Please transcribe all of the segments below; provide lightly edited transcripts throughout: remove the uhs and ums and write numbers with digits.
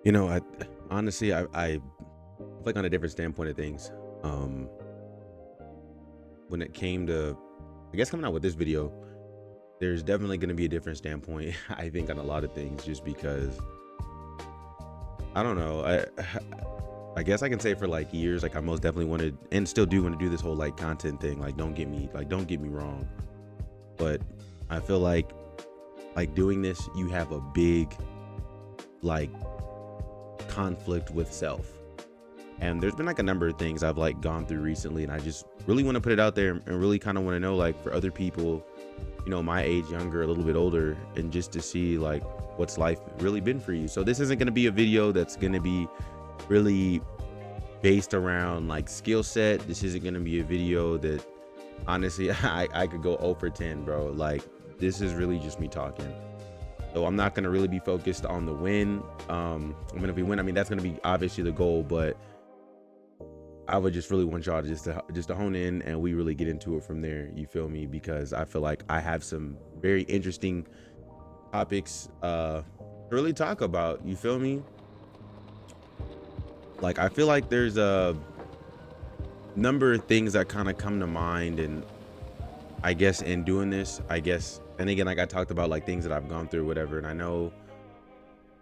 I honestly, I like on a different standpoint of things. Um, when it came to, I guess coming out with this video, there's definitely going to be a different standpoint. I think on a lot of things, just because I don't know. I guess I can say for like years, like I most definitely wanted and still do want to do this whole like content thing. Don't get me wrong, but I feel like doing this, you have a big like conflict with self. And there's been like a number of things I've like gone through recently, and I just really want to put it out there and really kind of want to know, like, for other people, my age, younger, a little bit older, and just to see like what's life really been for you. So this isn't going to be a video that's going to be really based around like skill set. This isn't going to be a video that honestly I could go 0 for 10, bro. Like, this is really just me talking. So I'm not going to really be focused on the win. I'm going to be win. I mean, that's going to be obviously the goal, but I would just really want y'all to just to hone in and we really get into it from there. You feel me? Because I feel like I have some very interesting topics to really talk about. You feel me? Like, I feel like there's a number of things that kind of come to mind, and I guess in doing this, I guess, and again, like I talked about like things that I've gone through, whatever, and I know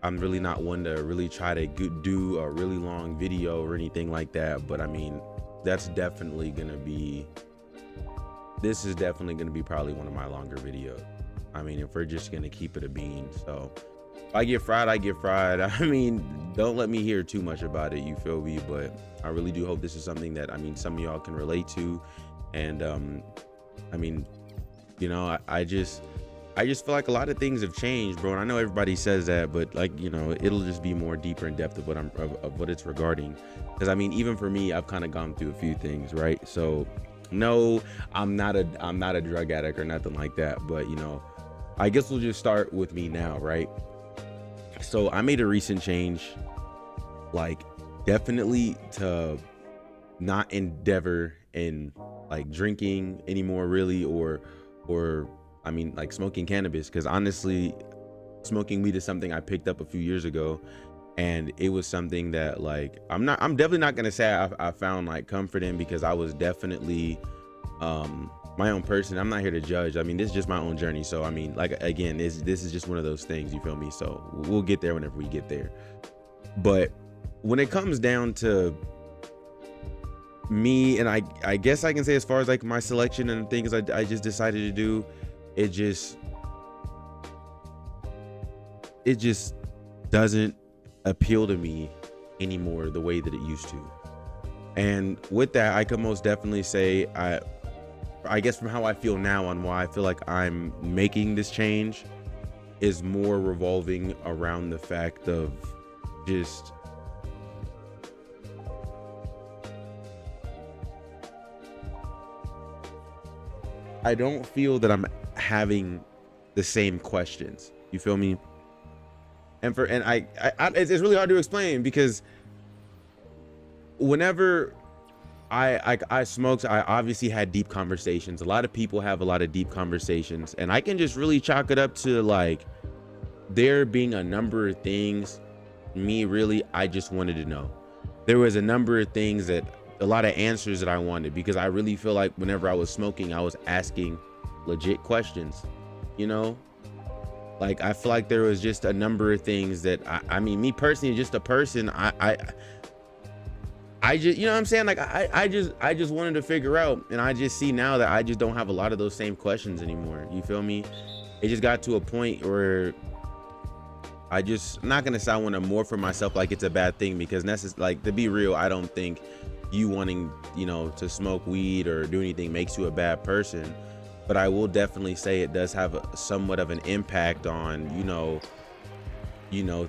I'm really not one to really try to do a really long video or anything like that, but I mean, that's definitely gonna be, this is definitely gonna be probably one of my longer videos. I mean, if we're just gonna keep it a bean. So if I get fried, I get fried. I mean, don't let me hear too much about it, you feel me? But I really do hope this is something that, I mean, some of y'all can relate to. And I mean, I just feel like a lot of things have changed, bro. And I know everybody says that, but like, it'll just be more deeper in depth of what it's regarding. Because I mean, even for me, I've kind of gone through a few things, right? So no, I'm not a drug addict or nothing like that. But I guess we'll just start with me now, right? So I made a recent change, like definitely to not endeavor in like drinking anymore, really, or I mean, like smoking cannabis, because honestly, smoking weed is something I picked up a few years ago, and it was something that like I'm definitely not gonna say I found like comfort in, because I was definitely my own person. I'm not here to judge. I mean, this is just my own journey. So I mean, like, again, this is just one of those things, you feel me? So we'll get there whenever we get there. But when it comes down to me, and I guess I can say, as far as like my selection and things I just decided to do, it just it just doesn't appeal to me anymore the way that it used to. And with that, I could most definitely say, I guess from how I feel now on why I feel like I'm making this change is more revolving around the fact of just, I don't feel that I'm having the same questions. You feel me? And it's really hard to explain, because whenever I smoked, I obviously had deep conversations. A lot of people have a lot of deep conversations, and I can just really chalk it up to like there being a number of things, me really, I just wanted to know. There was a number of things, that a lot of answers that I wanted, because I really feel like whenever I was smoking, I was asking legit questions, you know? Like, I feel like there was just a number of things that I mean, me personally, just a person, I just, you know what I'm saying? Like, I just wanted to figure out, and I just see now that I just don't have a lot of those same questions anymore. You feel me? It just got to a point where I'm not gonna say I want to more for myself like it's a bad thing, because like, to be real, I don't think you wanting, to smoke weed or do anything makes you a bad person. But I will definitely say it does have somewhat of an impact on,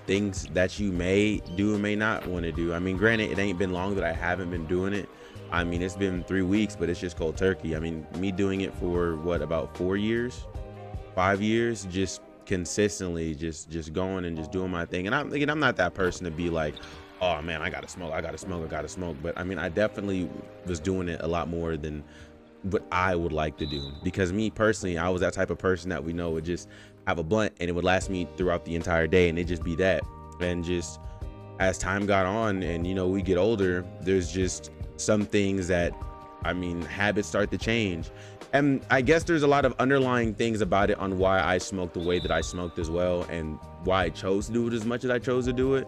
things that you may do and may not want to do. I mean, granted, it ain't been long that I haven't been doing it. I mean, it's been 3 weeks, but it's just cold turkey. I mean, me doing it for what, about 4 years, 5 years, just consistently just going and just doing my thing. And I'm not that person to be like, oh man, I gotta smoke, I gotta smoke, I gotta smoke. But I mean, I definitely was doing it a lot more than what I would like to do, because me personally, I was that type of person that we know would just have a blunt and it would last me throughout the entire day, and it just be that. And just as time got on and, you know, we get older, there's just some things that, I mean, habits start to change. And I guess there's a lot of underlying things about it on why I smoked the way that I smoked as well, and why I chose to do it as much as I chose to do it.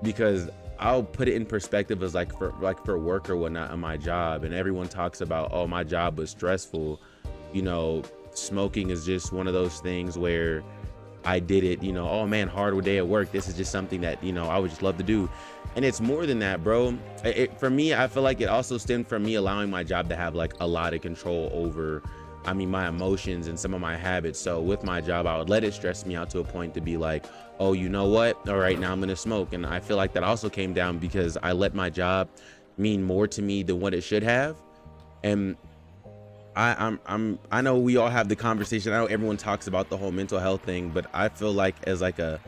Because I'll put it in perspective as like for work or whatnot on my job, and everyone talks about, oh, my job was stressful. You know, smoking is just one of those things where I did it, you know, oh man, hard day at work. This is just something that, you know, I would just love to do. And it's more than that, bro. For me, I feel like it also stemmed from me allowing my job to have like a lot of control over, I mean, my emotions and some of my habits. So with my job, I would let it stress me out to a point to be like, oh, you know what? All right, now I'm gonna smoke. And I feel like that also came down because I let my job mean more to me than what it should have. And I know we all have the conversation. I know everyone talks about the whole mental health thing, but I feel like as like a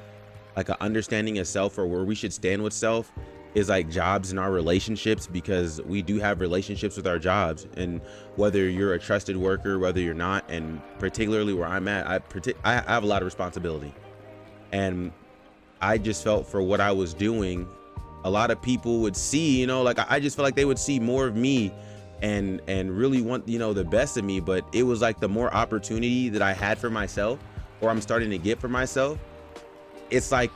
understanding of self, or where we should stand with self, is like jobs and our relationships, because we do have relationships with our jobs. And whether you're a trusted worker, whether you're not, and particularly where I'm at, I have a lot of responsibility. And I just felt for what I was doing, a lot of people would see, you know, like I just felt like they would see more of me and really want, you know, the best of me. But it was like the more opportunity that I had for myself, or I'm starting to get for myself, it's like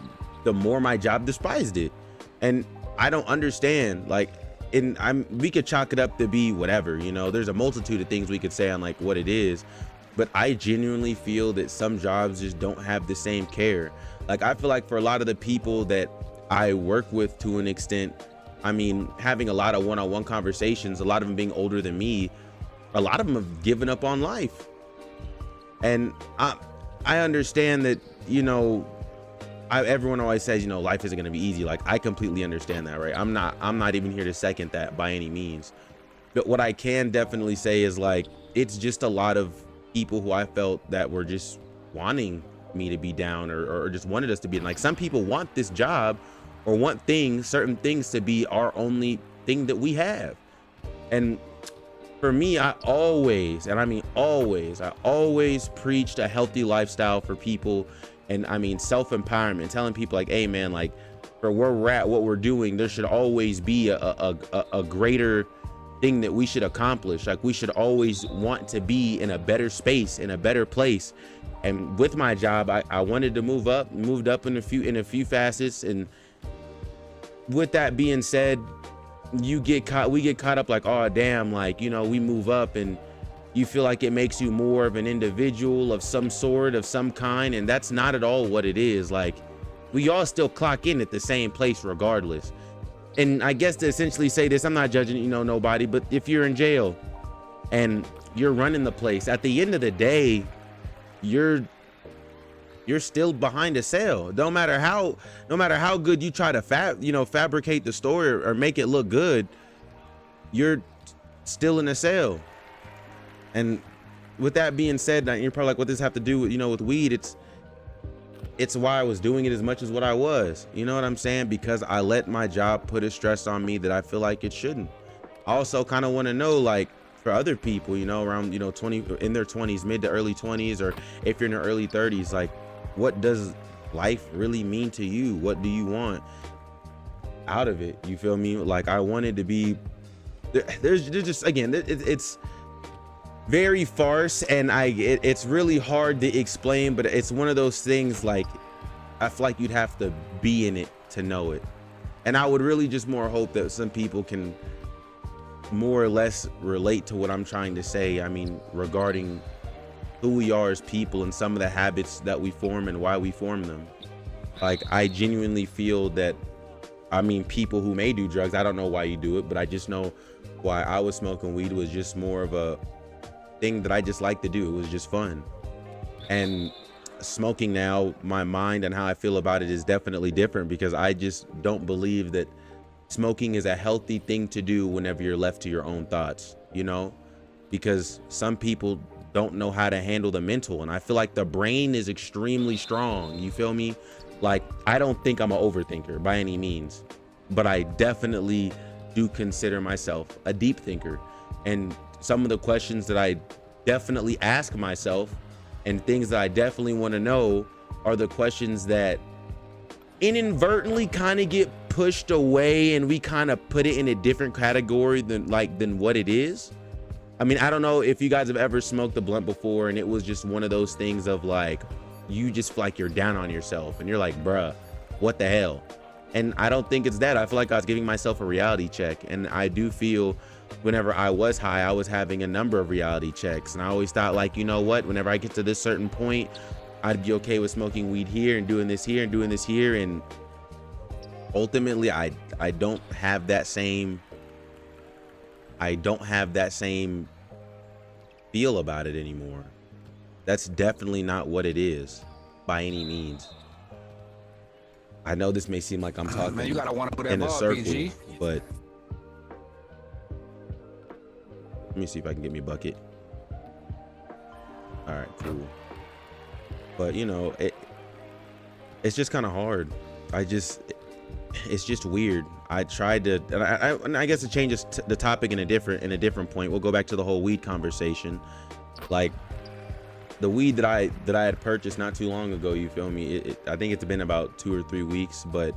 the more my job despised it. And I don't understand, like, we could chalk it up to be whatever, you know, there's a multitude of things we could say on like what it is, but I genuinely feel that some jobs just don't have the same care. Like, I feel like for a lot of the people that I work with, to an extent, I mean, having a lot of one-on-one conversations, a lot of them being older than me, a lot of them have given up on life. And I understand that, you know, everyone always says, you know, life isn't going to be easy. Like, I completely understand that, right? I'm not even here to second that by any means. But what I can definitely say is, like, it's just a lot of people who I felt that were just wanting me to be down, or just wanted us to be. Like, some people want this job or want certain things to be our only thing that we have. And for me, I always, and I mean always, I always preached a healthy lifestyle for people. And I mean, self-empowerment, telling people like, hey man, like, for where we're at, what we're doing, there should always be a greater thing that we should accomplish. Like, we should always want to be in a better space, in a better place. And with my job, I wanted to moved up in a few facets. And with that being said, we get caught up like, oh damn, like, you know, we move up and you feel like it makes you more of an individual of some sort, of some kind. And that's not at all what it is. Like, we all still clock in at the same place regardless. And I guess to essentially say this, I'm not judging, you know, nobody, but if you're in jail and you're running the place, at the end of the day, you're still behind a cell. No matter how good you try to fabricate the story or make it look good, you're still in a cell. And with that being said, you're probably like, what does this have to do with, you know, with weed? It's why I was doing it as much as what I was. You know what I'm saying? Because I let my job put a stress on me that I feel like it shouldn't. I also kind of want to know, like, for other people, you know, around, you know, 20, in their 20s, mid to early 20s, or if you're in your early 30s, like, what does life really mean to you? What do you want out of it? You feel me? Like, I wanted to be, there's just, again, it's very farce, and it's really hard to explain, but it's one of those things, like, I feel like you'd have to be in it to know it. And I would really just more hope that some people can more or less relate to what I'm trying to say. I mean, regarding who we are as people and some of the habits that we form and why we form them. Like, I genuinely feel that, I mean, people who may do drugs, I don't know why you do it, but I just know why I was smoking weed was just more of a thing that I just like to do. It was just fun. And smoking now, my mind and how I feel about it is definitely different, because I just don't believe that smoking is a healthy thing to do whenever you're left to your own thoughts, you know, because some people don't know how to handle the mental. And I feel like the brain is extremely strong. You feel me? Like, I don't think I'm an overthinker by any means, but I definitely do consider myself a deep thinker. And some of the questions that I definitely ask myself and things that I definitely want to know are the questions that inadvertently kind of get pushed away, and we kind of put it in a different category than what it is. I mean, I don't know if you guys have ever smoked a blunt before and it was just one of those things of like, you just feel like you're down on yourself and you're like, bruh, what the hell? And I don't think it's that. I feel like I was giving myself a reality check. And I do feel whenever I was high, I was having a number of reality checks. And I always thought, like, you know what, whenever I get to this certain point, I'd be okay with smoking weed here and doing this here and doing this here. And ultimately, I don't have that same feel about it anymore. That's definitely not what it is by any means. I know this may seem like I'm talking man, you gotta want to put that in a ball, circle, PG. but let me see if I can get me a bucket. All right, cool. But you know, it's just kind of hard. It's just weird. I tried to, and I guess it changes the topic in a different point. We'll go back to the whole weed conversation. Like the weed that I had purchased not too long ago, you feel me? I think it's been about 2 or 3 weeks, but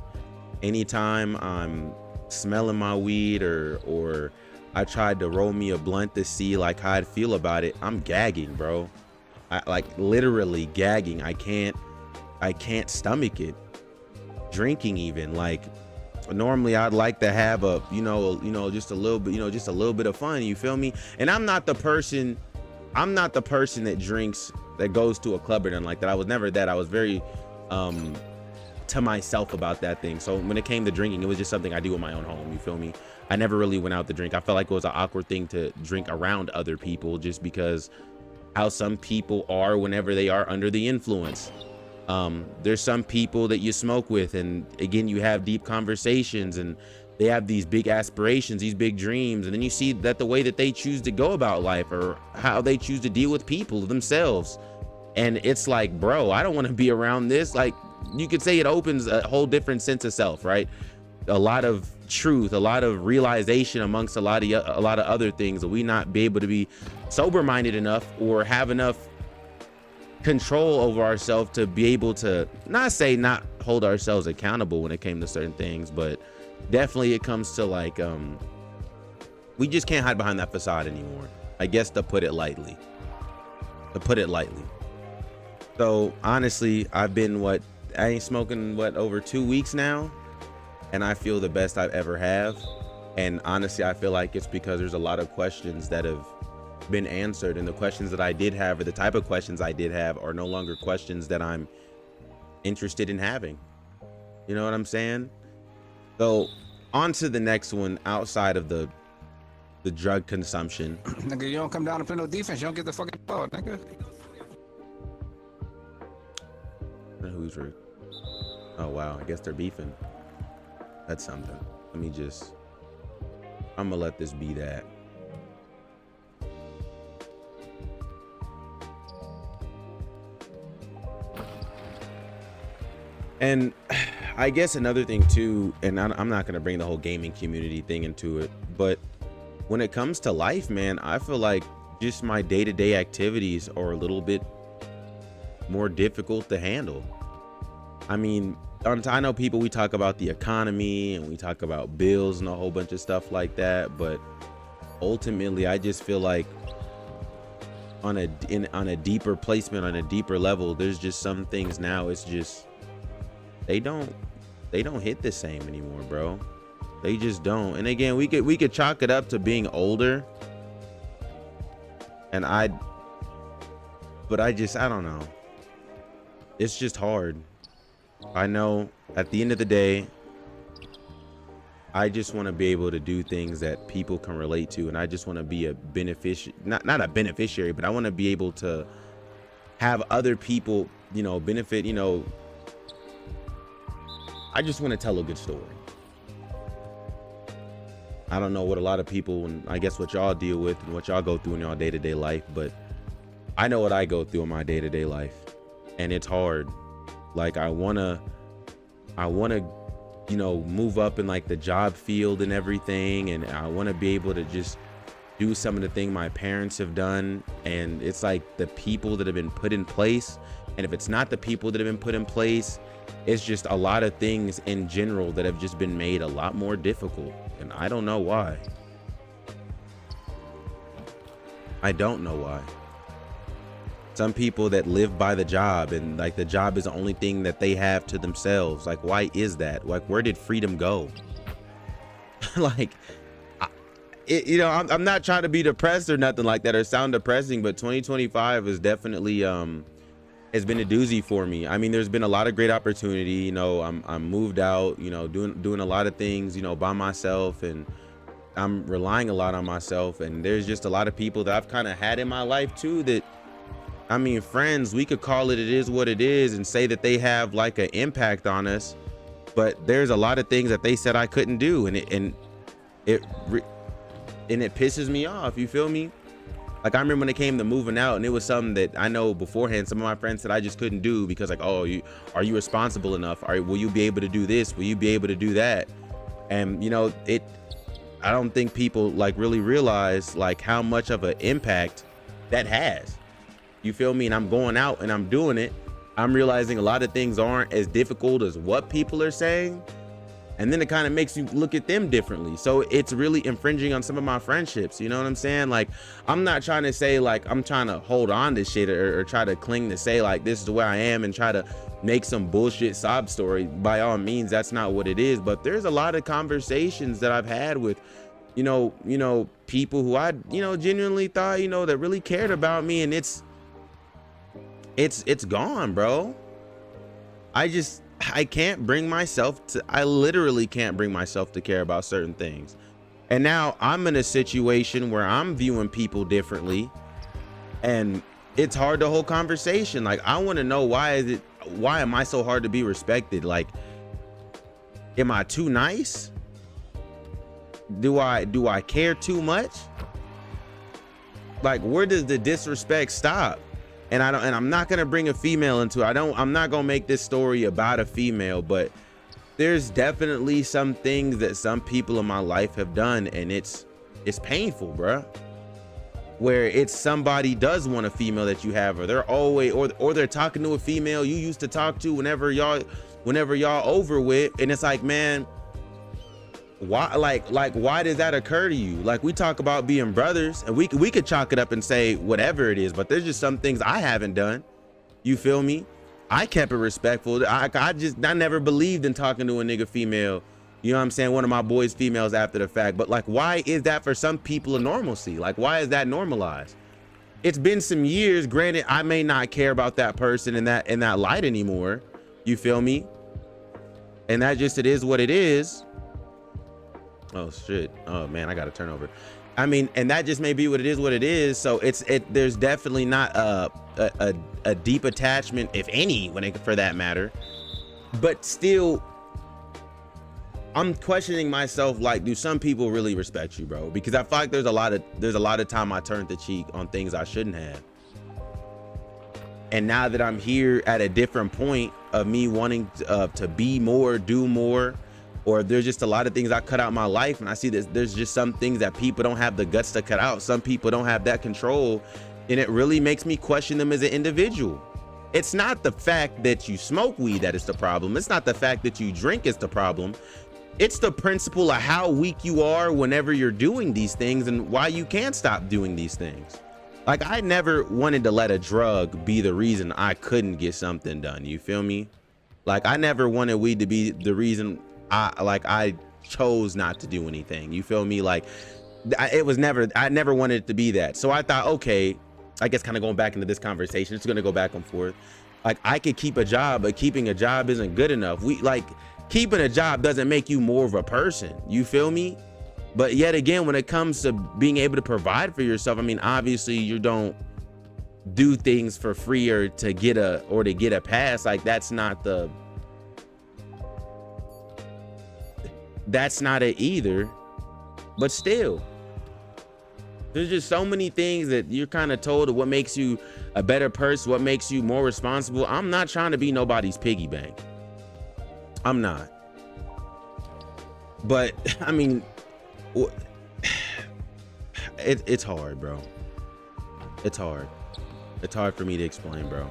anytime I'm smelling my weed or I tried to roll me a blunt to see like how I'd feel about it, I'm gagging, bro. I like literally gagging. I can't stomach it. Drinking even, like normally I'd like to have a just a little bit of fun, you feel me? And I'm not the person that drinks, that goes to a club or nothing like that. I was never that. I was very to myself about that thing. So when it came to drinking, it was just something I do in my own home, you feel me? I never really went out to drink. I felt like it was an awkward thing to drink around other people, just because how some people are whenever they are under the influence. There's some people that you smoke with, and again, you have deep conversations, and they have these big aspirations, these big dreams, and then you see that the way that they choose to go about life, or how they choose to deal with people themselves, and it's like, bro, I don't want to be around this. Like, you could say it opens a whole different sense of self, right? A lot of truth, a lot of realization amongst a lot of other things, that we not be able to be sober-minded enough or have enough control over ourselves to be able to not hold ourselves accountable when it came to certain things, but definitely it comes to like we just can't hide behind that facade anymore, I guess, to put it lightly. So honestly, I ain't smoking over 2 weeks now, and I feel the best I've ever have. And honestly, I feel like it's because there's a lot of questions that have been answered, and the questions that I did have, or the type of questions I did have, are no longer questions that I'm interested in having. You know what I'm saying? So on to the next one, outside of the drug consumption. Nigga, you don't come down and play no defense, you don't get the fucking ball, nigga. Who's rude? Oh wow, I guess they're beefing. That's something. I'm gonna let this be that. And I guess another thing too, and I'm not going to bring the whole gaming community thing into it, but when it comes to life, man, I feel like just my day-to-day activities are a little bit more difficult to handle. I mean, I know people, we talk about the economy and we talk about bills and a whole bunch of stuff like that, but ultimately I just feel like on a deeper placement, on a deeper level, there's just some things now, it's just they don't hit the same anymore, bro. They just don't. And again, we could chalk it up to being older, and I don't know, it's just hard. I know at the end of the day, I just want to be able to do things that people can relate to, and I just want to be a not a beneficiary, but I want to be able to have other people, benefit, I just want to tell a good story. I don't know what a lot of people, and I guess what y'all deal with and what y'all go through in y'all day-to-day life, but I know what I go through in my day-to-day life, and it's hard. Like, I want to move up in like the job field and everything, and I want to be able to just do some of the things my parents have done. And it's like the people that have been put in place. And if it's not the people that have been put in place, it's just a lot of things in general that have just been made a lot more difficult. And I don't know why. I don't know why. Some people that live by the job, and like the job is the only thing that they have to themselves. Like, why is that? Like, where did freedom go? Like, you know, I'm not trying to be depressed or nothing like that or sound depressing, but 2025 is definitely has been a doozy for me. I mean, there's been a lot of great opportunity. You know, I'm moved out, you know, doing a lot of things, you know, by myself, and I'm relying a lot on myself. And there's just a lot of people that I've kind of had in my life too that, I mean, friends, we could call it is what it is and say that they have like an impact on us, but there's a lot of things that they said I couldn't do, and it pisses me off. You feel me? Like, I remember when it came to moving out, and it was something that I know beforehand some of my friends said I just couldn't do because, like, oh, are you responsible enough? Will you be able to do this? Will you be able to do that? And you know, I don't think people like really realize like how much of an impact that has. You feel me? And I'm going out and I'm doing it. I'm realizing a lot of things aren't as difficult as what people are saying. And then it kind of makes you look at them differently. So it's really infringing on some of my friendships. You know what I'm saying? Like, I'm not trying to say like I'm trying to hold on to shit or try to cling to say like this is where I am and try to make some bullshit sob story. By all means, that's not what it is. But there's a lot of conversations that I've had with, you know, people who I, you know, genuinely thought, you know, that really cared about me, and it's gone, bro. I can't bring myself to, I literally can't bring myself to care about certain things. And now I'm in a situation where I'm viewing people differently, and it's hard to hold conversation. Like, I want to know why am I so hard to be respected? Like, am I too nice? Do I care too much? Like, where does the disrespect stop? And I'm not gonna bring a female into it. I'm not gonna make this story about a female, but there's definitely some things that some people in my life have done, and it's painful, bruh. Where it's somebody does want a female that you have, or they're always, or they're talking to a female you used to talk to whenever y'all over with, and it's like, man, why, like why does that occur to you? Like, we talk about being brothers, and we could chalk it up and say whatever it is, but there's just some things I haven't done. You feel me? I kept it respectful. I never believed in talking to a nigga female, you know what I'm saying, one of my boys females after the fact. But like, why is that for some people a normalcy? Like, why is that normalized? It's been some years, granted, I may not care about that person in that light anymore, you feel me? And that just, it is what it is. Oh shit, oh man, I gotta turn over. I mean, and that just may be what it is. So there's definitely not a deep attachment, if any, for that matter. But still, I'm questioning myself, like, do some people really respect you, bro? Because I feel like there's a lot of time I turned the cheek on things I shouldn't have. And now that I'm here at a different point of me wanting to be more, do more, or there's just a lot of things I cut out my life, and I see that there's just some things that people don't have the guts to cut out. Some people don't have that control, and it really makes me question them as an individual. It's not the fact that you smoke weed that is the problem. It's not the fact that you drink is the problem. It's the principle of how weak you are whenever you're doing these things, and why you can't stop doing these things. Like, I never wanted to let a drug be the reason I couldn't get something done. You feel me? Like, I never wanted weed to be the reason I chose not to do anything. You feel me? Like, I never wanted it to be that. So I thought, okay, I guess kind of going back into this conversation, it's going to go back and forth. Like, I could keep a job, but keeping a job isn't good enough. Keeping a job doesn't make you more of a person. You feel me? But yet again, when it comes to being able to provide for yourself, I mean, obviously you don't do things for free or to get a pass. Like, that's not it either. But still, there's just so many things that you're kind of told of what makes you a better person, what makes you more responsible. I'm not trying to be nobody's piggy bank. I'm not. But I mean, it's hard, bro. It's hard. It's hard for me to explain, bro.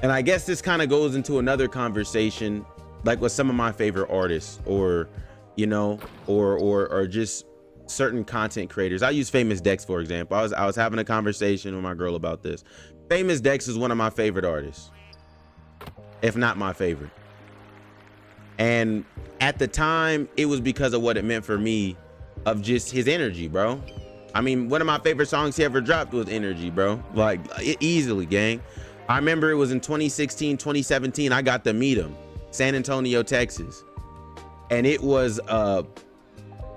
And I guess this kind of goes into another conversation, like with some of my favorite artists, or, you know, or just certain content creators. I use Famous Dex, for example. I was having a conversation with my girl about this. Famous Dex is one of my favorite artists, if not my favorite. And at the time, it was because of what it meant for me, of just his energy, bro. I mean, one of my favorite songs he ever dropped was Energy, bro. Like, easily, gang. I remember it was in 2016, 2017, I got to meet him, San Antonio, Texas. And it was,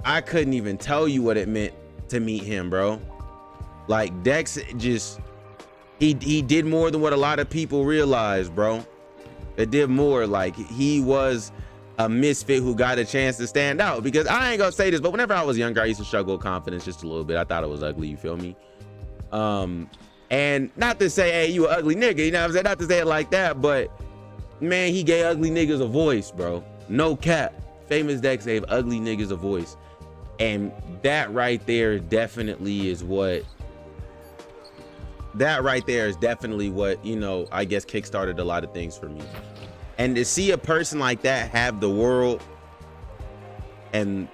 I couldn't even tell you what it meant to meet him, bro. Like, Dex just, he did more than what a lot of people realize, bro. It did more. Like, he was a misfit who got a chance to stand out. Because I ain't gonna say this, but whenever I was younger, I used to struggle with confidence just a little bit. I thought it was ugly, you feel me? And not to say, hey, you an ugly nigga, you know what I'm saying? Not to say it like that, but man, he gave ugly niggas a voice, bro. No cap. Famous Dex gave ugly niggas a voice. And that right there definitely is what, you know, I guess kickstarted a lot of things for me. And to see a person like that have the world and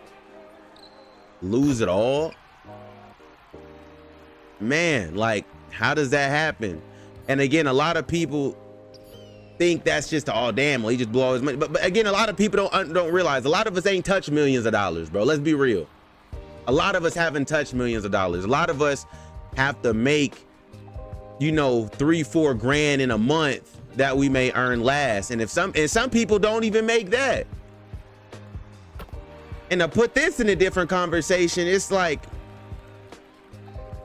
lose it all, man, like, how does that happen? And again, a lot of people think that's just, oh damn, well, he just blew all his money. But again, a lot of people don't realize, a lot of us ain't touched millions of dollars, bro. Let's be real. A lot of us haven't touched millions of dollars. A lot of us have to make, you know, 3-4 grand in a month that we may earn last. And some people don't even make that. And to put this in a different conversation, it's like,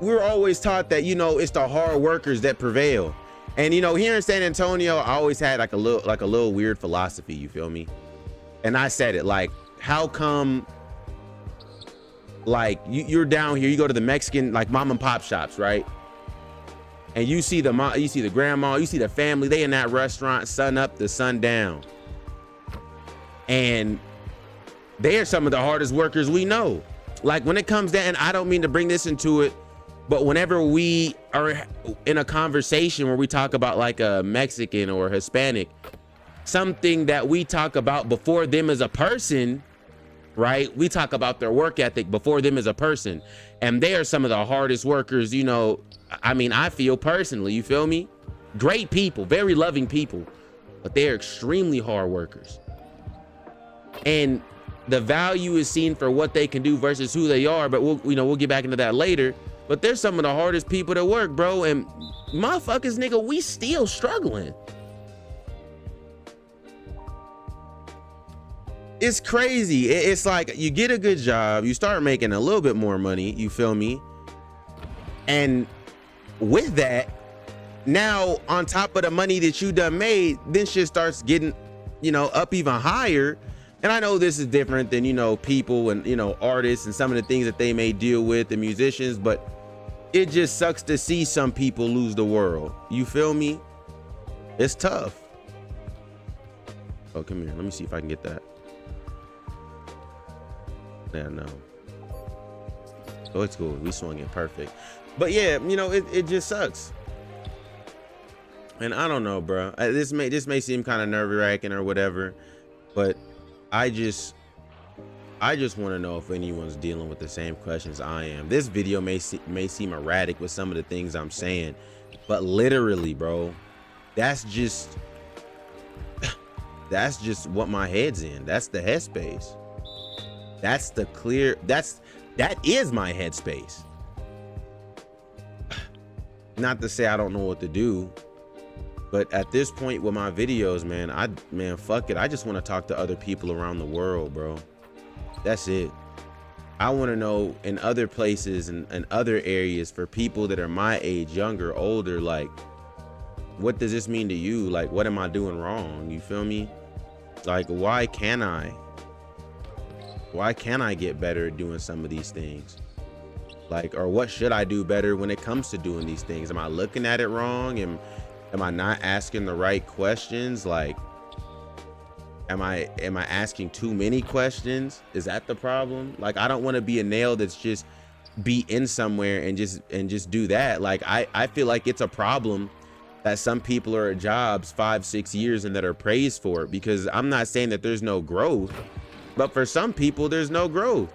we're always taught that, you know, it's the hard workers that prevail. And, you know, here in San Antonio, I always had like a little weird philosophy, you feel me? And I said it, like, how come, like, you're down here, you go to the Mexican, like, mom and pop shops, right? And you see the mom, you see the grandma, you see the family, they in that restaurant, sun up to sun down. And they are some of the hardest workers we know. Like, when it comes down, and I don't mean to bring this into it, but whenever we are in a conversation where we talk about like a Mexican or Hispanic, something that we talk about before them as a person, right? We talk about their work ethic before them as a person. And they are some of the hardest workers, you know, I mean, I feel personally, you feel me? Great people, very loving people, but they're extremely hard workers. And the value is seen for what they can do versus who they are, but we'll get back into that later. But they're some of the hardest people to work, bro. And motherfuckers, nigga, we still struggling. It's crazy. It's like you get a good job, you start making a little bit more money, you feel me? And with that, now on top of the money that you done made, then shit starts getting, you know, up even higher. And I know this is different than, you know, people and, you know, artists and some of the things that they may deal with, the musicians, but it just sucks to see some people lose the world. You feel me? It's tough. Oh, come here. Let me see if I can get that. Yeah, no. Oh, it's cool. We swung it perfect. But yeah, you know, it just sucks. And I don't know, bro. This may seem kind of nerve-wracking or whatever, but I just want to know if anyone's dealing with the same questions I am. This video may seem erratic with some of the things I'm saying, but literally, bro, that's just what my head's in. That's the headspace. That is my headspace. Not to say I don't know what to do, but at this point with my videos, man, fuck it. I just want to talk to other people around the world, bro. That's it. I want to know in other places and other areas for people that are my age, younger, older, like, what does this mean to you? Like, what am I doing wrong? You feel me? Like, why can't I get better at doing some of these things? Like, or what should I do better when it comes to doing these things? Am I looking at it wrong? Am I not asking the right questions? Like, am I asking too many questions? Is that the problem? Like, I don't want to be a nail that's just be in somewhere and just do that. Like I feel like it's a problem that some people are at jobs 5-6 years and that are praised for it, because I'm not saying that there's no growth, but for some people there's no growth.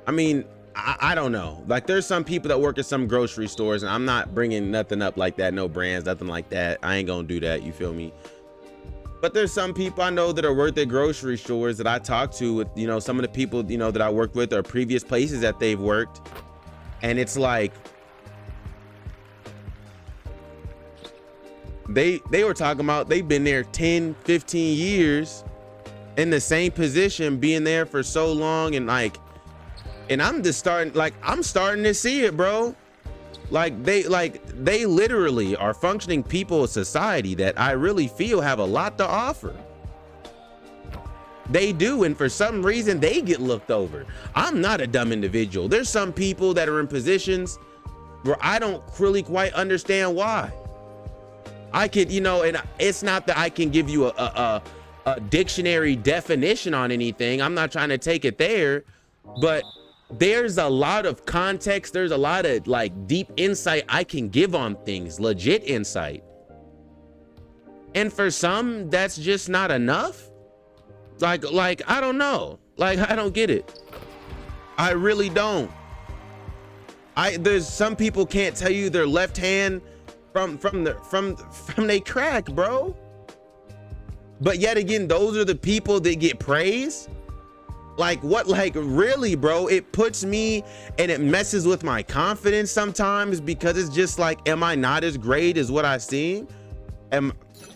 I mean, I don't know. Like, there's some people that work at some grocery stores, and I'm not bringing nothing up like that, no brands, nothing like that. I ain't gonna do that, you feel me? But there's some people I know that are worked at grocery stores that I talk to with, you know, some of the people, you know, that I work with or previous places that they've worked. And it's like, they were talking about they've been there 10-15 years in the same position, being there for so long, and like, and I'm just starting to see it, bro. Like they literally are functioning people of society that I really feel have a lot to offer. They do, and for some reason they get looked over. I'm not a dumb individual. There's some people that are in positions where I don't really quite understand why. I could, you know, and it's not that I can give you a dictionary definition on anything. I'm not trying to take it there, but there's a lot of context. There's a lot of like deep insight I can give on things, legit insight. And for some, that's just not enough. Like, I don't know. Like, I don't get it. I really don't. There's some people can't tell you their left hand from they crack, bro. But yet again, those are the people that get praised. Like, what? Like, really, bro? It puts me, and it messes with my confidence sometimes, because it's just like, am I not as great as what I seem? Am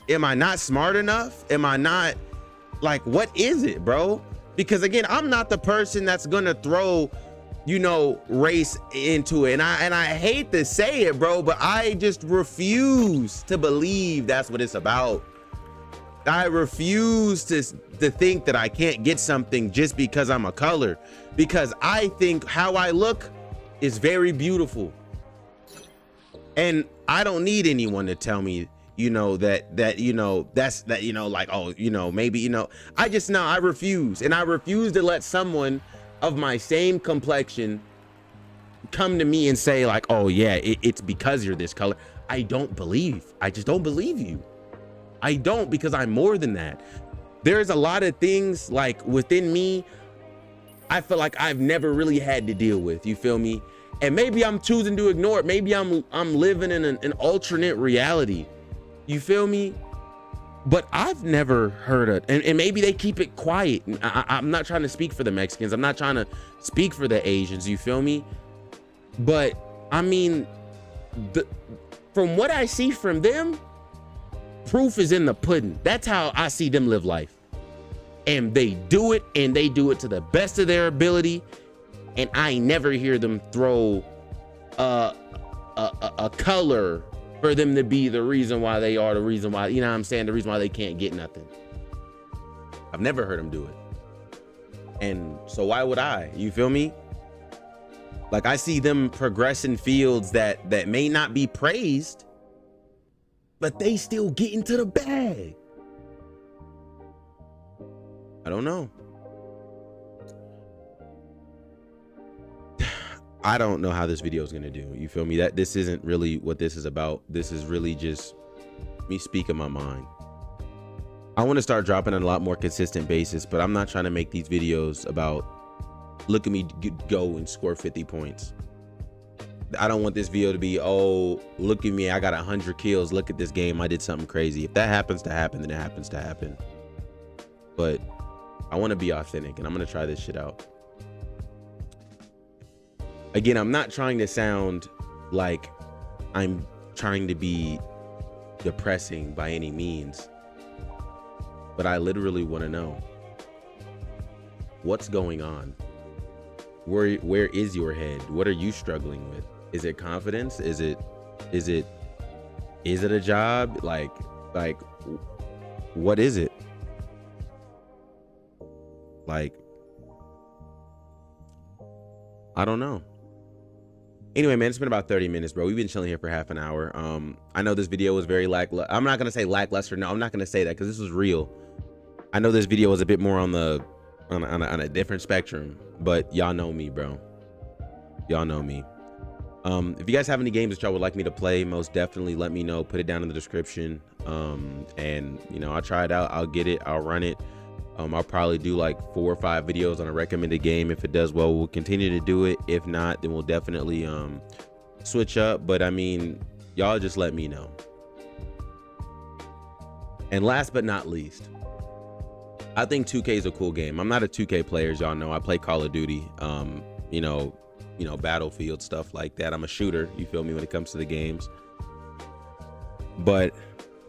I not smart enough? Am I not, like, what is it, bro? Because again, I'm not the person that's gonna throw, you know, race into it. And I hate to say it, bro, but I just refuse to believe that's what it's about. I refuse to think that I can't get something just because I'm a color, because I think how I look is very beautiful. And I don't need anyone to tell me, you know, that, you know, that, you know, like, oh, you know, maybe, you know, I refuse. And I refuse to let someone of my same complexion come to me and say like, oh yeah, it's because you're this color. I just don't believe you. I don't, because I'm more than that. There's a lot of things like within me I feel like I've never really had to deal with, you feel me? And maybe I'm choosing to ignore it. Maybe I'm living in an alternate reality, you feel me? But I've never heard it, and maybe they keep it quiet. I'm not trying to speak for the Mexicans. I'm not trying to speak for the Asians, you feel me? But I mean, from what I see from them, proof is in the pudding. That's how I see them live life. And they do it, and they do it to the best of their ability. And I never hear them throw a color for them to be the reason why they are the reason why, you know what I'm saying, the reason why they can't get nothing. I've never heard them do it. And so why would I? You feel me? Like, I see them progress in fields that may not be praised, but they still get into the bag. I don't know. I don't know how this video is gonna do. You feel me? That this isn't really what this is about. This is really just me speaking my mind. I want to start dropping on a lot more consistent basis, but I'm not trying to make these videos about look at me go and score 50 points. I don't want this video to be, oh, look at me, I got 100 kills, look at this game, I did something crazy. If that happens to happen, then it happens to happen. But I want to be authentic, and I'm gonna try this shit out. Again, I'm not trying to sound like I'm trying to be depressing by any means, but I literally want to know what's going on. Where is your head? What are you struggling with? Is it confidence? Is it a job? Like what is it? Like, I don't know. Anyway, man, it's been about 30 minutes, bro. We've been chilling here for half an hour. I know this video was very I'm not gonna say lackluster. No, I'm not gonna say that, because this was real. I know this video was a bit more on the on a different spectrum. But y'all know me, bro. Y'all know me. If you guys have any games that y'all would like me to play, most definitely let me know. Put it down in the description. And you know, I'll try it out. I'll get it. I'll run it. I'll probably do like 4 or 5 videos on a recommended game. If it does well, we'll continue to do it. If not, then we'll definitely switch up. But I mean, y'all just let me know. And last but not least, I think 2K is a cool game. I'm not a 2K player, as y'all know. I play Call of Duty, you know, Battlefield, stuff like that. I'm a shooter, you feel me, when it comes to the games. But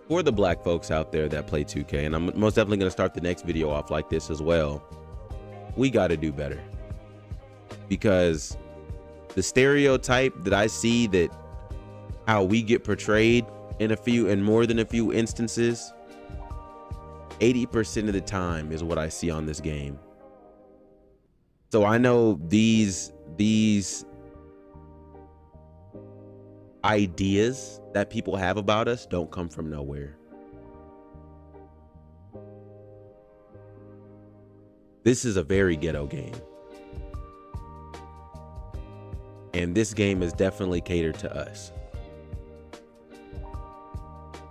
for the black folks out there that play 2K, and I'm most definitely going to start the next video off like this as well, we got to do better. Because the stereotype that I see, that how we get portrayed in more than a few instances, 80% of the time is what I see on this game. So I know these ideas that people have about us don't come from nowhere. This is a very ghetto game. And this game is definitely catered to us.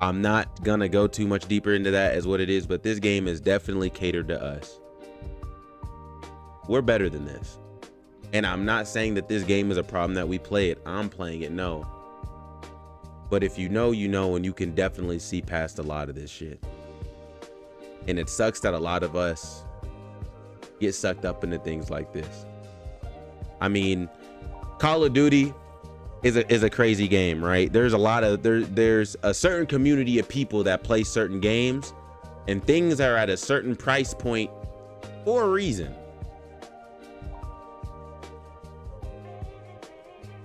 I'm not gonna go too much deeper into that as what it is, but this game is definitely catered to us. We're better than this. And I'm not saying that this game is a problem that we play it. I'm playing it, no. But if you know, you know, and you can definitely see past a lot of this shit. And it sucks that a lot of us get sucked up into things like this. I mean, Call of Duty is a crazy game, right? There's a lot of there's a certain community of people that play certain games, and things are at a certain price point for a reason.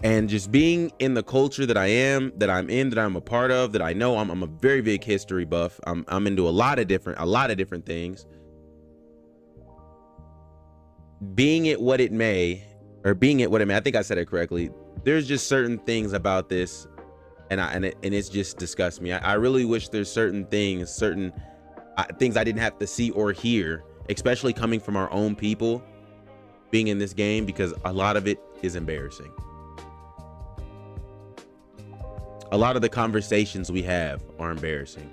And just being in the culture that I'm a part of, that I know, I'm a very big history buff. I'm into a lot of different things. Being it what it may, I think I said it correctly. There's just certain things about this, and it's just disgusts me. I really wish there's certain things I didn't have to see or hear, especially coming from our own people, being in this game, because a lot of it is embarrassing. A lot of the conversations we have are embarrassing.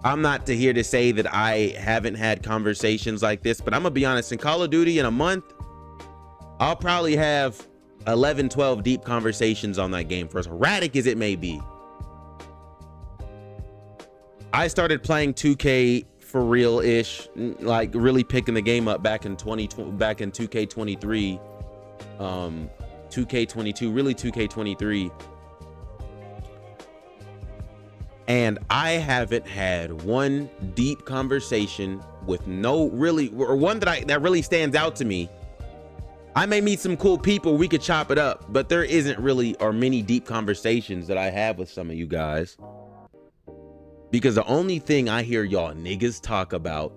I'm not here to say that I haven't had conversations like this, but I'm gonna be honest, in Call of Duty in a month, I'll probably have 11, 12 deep conversations on that game, for as erratic as it may be. I started playing 2K for real-ish, like really picking the game up back in 2K23, 2K22, really 2K23. And I haven't had one deep conversation with one that really stands out to me. I may meet some cool people, we could chop it up, but there isn't really or many deep conversations that I have with some of you guys. Because the only thing I hear y'all niggas talk about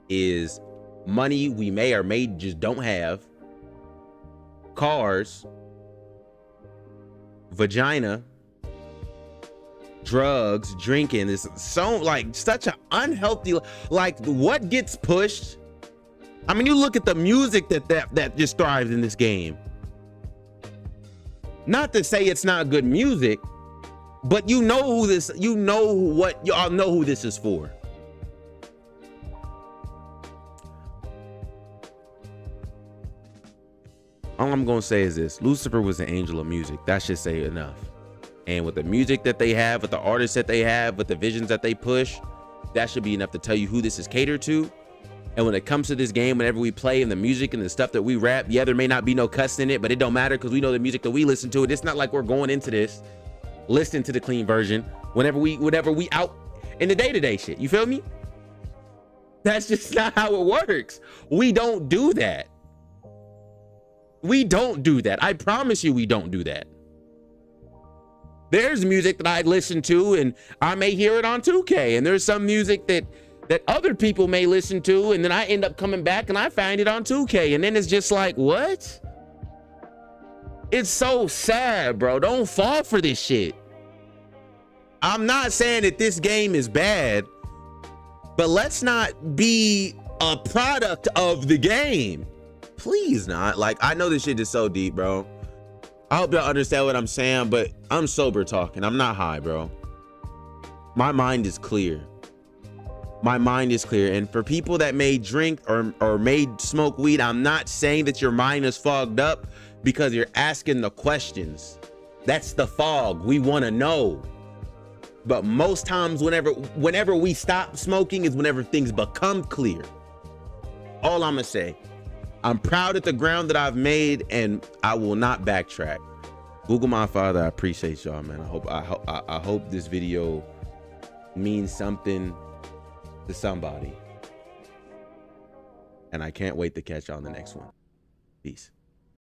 is money we may or may just don't have, cars, vagina, drugs, drinking. Is so like such an unhealthy, like what gets pushed. I mean, you look at the music that just thrives in this game. Not to say it's not good music, but y'all know who this is for. All I'm gonna say is this: Lucifer was an angel of music. That should say enough. And with the music that they have, with the artists that they have, with the visions that they push, that should be enough to tell you who this is catered to. And when it comes to this game, whenever we play and the music and the stuff that we rap, yeah, there may not be no cuss in it, but it don't matter because we know the music that we listen to. It's not like we're going into this listening to the clean version whenever we out in the day-to-day shit. You feel me? That's just not how it works. We don't do that. We don't do that. I promise you we don't do that. There's music that I listen to and I may hear it on 2K, and there's some music that other people may listen to, and then I end up coming back and I find it on 2K, and then it's just like, what? It's so sad, bro. Don't fall for this shit. I'm not saying that this game is bad, but let's not be a product of the game. Please not. Like, I know this shit is so deep, bro. I hope y'all understand what I'm saying, but I'm sober talking. I'm not high, bro. My mind is clear. My mind is clear. And for people that may drink or may smoke weed, I'm not saying that your mind is fogged up because you're asking the questions. That's the fog. We want to know. But most times whenever we stop smoking is whenever things become clear. All I'm gonna say, I'm proud of the ground that I've made, and I will not backtrack. Google My Father, I appreciate y'all, man. I hope this video means something to somebody. And I can't wait to catch y'all on the next one. Peace.